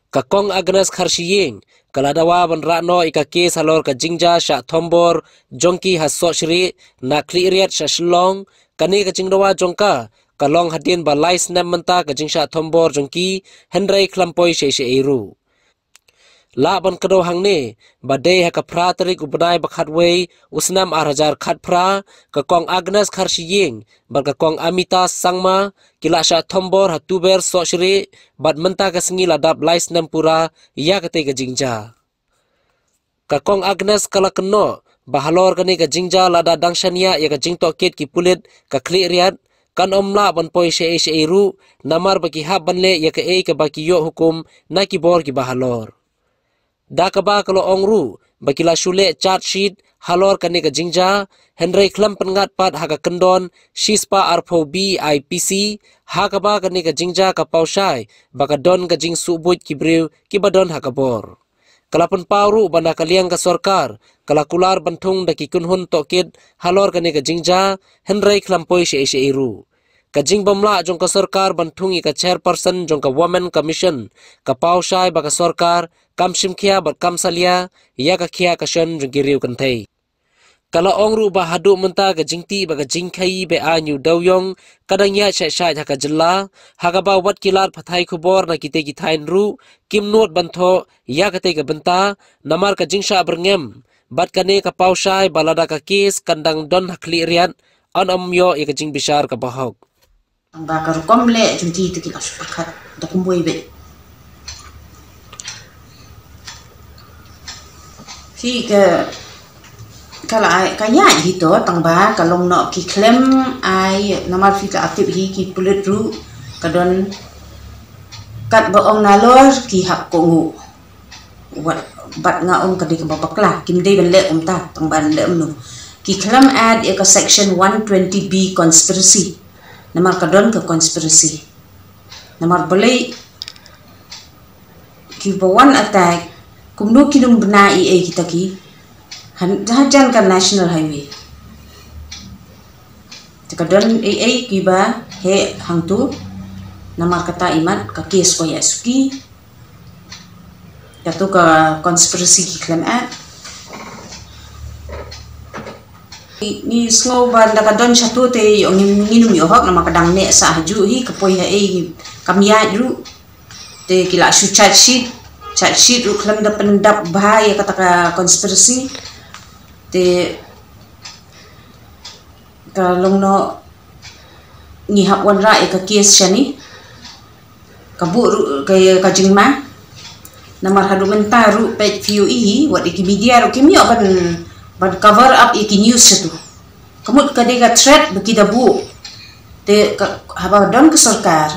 Kakong Agnes Kharshiying kaladawa ban rano ika kes halor ka jingja sha thombor jongki haso shri na kliriat sha shlong kani ka jingdawa jongka kalong hadin ba lais nem menta ka jingsha thombor jongki henrei klampoi she eru la ban kado hangne badai ha ka phra tarik ubnai bakhatwei usnam arhajar khat phra ka kong Agnes Kharshiying bar ka kong Amita Sangma kila sha thombor hatuber so shri bad menta ka singi ladap lais nem pura ya kate ka jingja ka kong Agnes kala keno bahalor kani ka jingja lada dangshania ya ka jingto ket ki pulit ka kliriat kan omla ban poi she eru namar baki hab banle ya ka ka baki yo hukum na ki bor ki bahalor dakaba kalau ongru bakila shule chat sheet halor kani ka jingja henrei klam pengat pat haka kendon shispa arpho BIPC hakaba kani ka jingja ka paushai baka don ka jing subut kibriu kibadon hakabor kalapun pauru banda kaliang ka sorkar kalakular bantung daki kunhun tokid halor kani ka jingja henrei klampoi she eru kajing bomla jong ka sarkar bantung ika chairperson jong ka women commission ka paushai baka sarkar kam simkhia bat kam salia ya ka khia ka shan jong giriu kan thei kala ongru ba hadu menta ka jingti baka jingkhai be anyu dawyong kadang ya sha sha ka jilla haga ba wat kilar phathai khubor na kite ki thain ru kimnot bantho ya ka te ka benta namar ka jingsha berngem bat kane ka paushai balada ka kes kandang don hakli riat an amyo ika jing bishar ka bahok ang bakar komle junti itu kita sepakat dokumboi be si ke kalau kaya gitu tangba kalau nak ki klaim ai namar fi ka aktif hi ki pulit ru kadon kat boong nalor ki hak ko wat bat nga om kadi ka babakla kim dei ben le ta tangban le no ki klaim ad e ka section 120B conspiracy namar kadon ke konspirasi namar boleh ki bawan attack kumdo kidum bna kita ki hajan kan national highway kadon ki ba he hangtu namar kata imat ka kes ko yasuki katu ka konspirasi ki claim at ni slow ban da kadon satu te yung minum yo hok nama kadang ne sa haju hi kapoi ha kamya ru te kila su chat sheet ru klam da pendap bahaya kata ka konspirasi te kalong no ni hap wan ra ka kes shani kabu ru ka jingma namar hadu mentaru page view hi wat iki media ru kimyo ban cover up iki news itu kamut kadega threat bagi dabu te haba don ke sarkar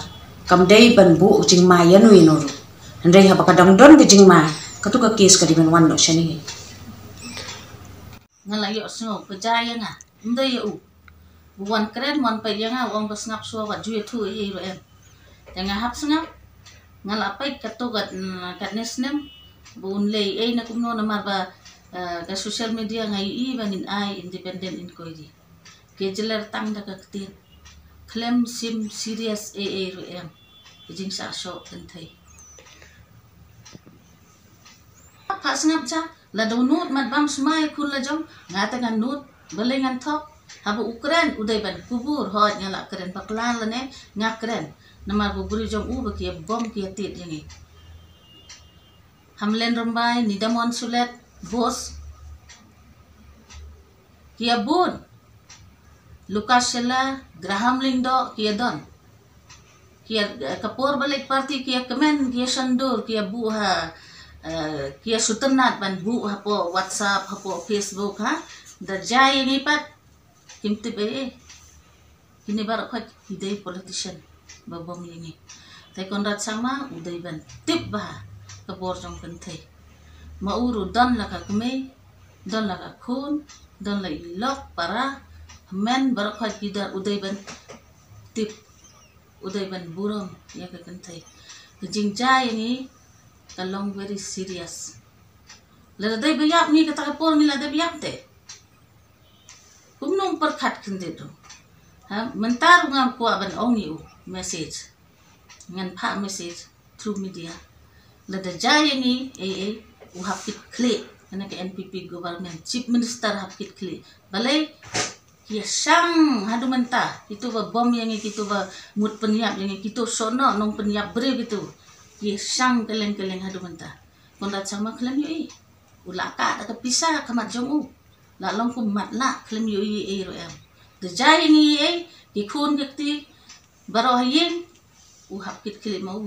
kamdei ban bu jing ma yanu inoru andai haba kadang don ke jing ma katu ka case kadi ban wan no shani ngala yo sno pejaya nga ndai u buan keren mon pe yang wong bas ngap so wat ju thu i ro em tanga hap sngap ngala pe katu kat nesnem bun lei na kumno na marba ka social media ngai i banin ai independent inquiry ke jeler tang da ka tin claim sim serious ro em jing sa so kan thai pas ngap cha la donut mat bam smai kun la jong ngata ngan nut belengan thok habu ukran udai ban kubur ho nyala keren baklan la ne ngak keren namar buburi jong u bakia bom kia tit yangi hamlen rambai nidamon sulet bos kia bun Lucas Shella Graham Lindo kia don kia kapur balik party kia kemen kia sandur kia buha kia suternat ban bu hapo WhatsApp hapo Facebook ha darjai ni pat kimtip kini baru khat hidai politician babong ini tai konrad sama udai ban tip bah kapur jong pentai mauru don la ka kme don la ka khun don la ilok para men barakhat kidar udai ban tip udai ban burom ya ka kantai kejingja ini kalong very serious la dai bayap ni kata kapur ni la dai bayap te kumnong perkhat kende do ha mentar ngam ko ban ong yu message ngan pa message through media la da jaya ni uhap kit kle ana ke NPP government chief minister hap kit kle balai kia sang hadu mentah itu ba bom yang itu ba mut penyiap yang itu sono nong penyiap bre gitu kia sang keleng hadu mentah kondat sama klem yo ulaka da pisah kamat jong la long kum mat la klem yo ro em da jaya ni ki khun kiti baro hayin uhap kit kle mau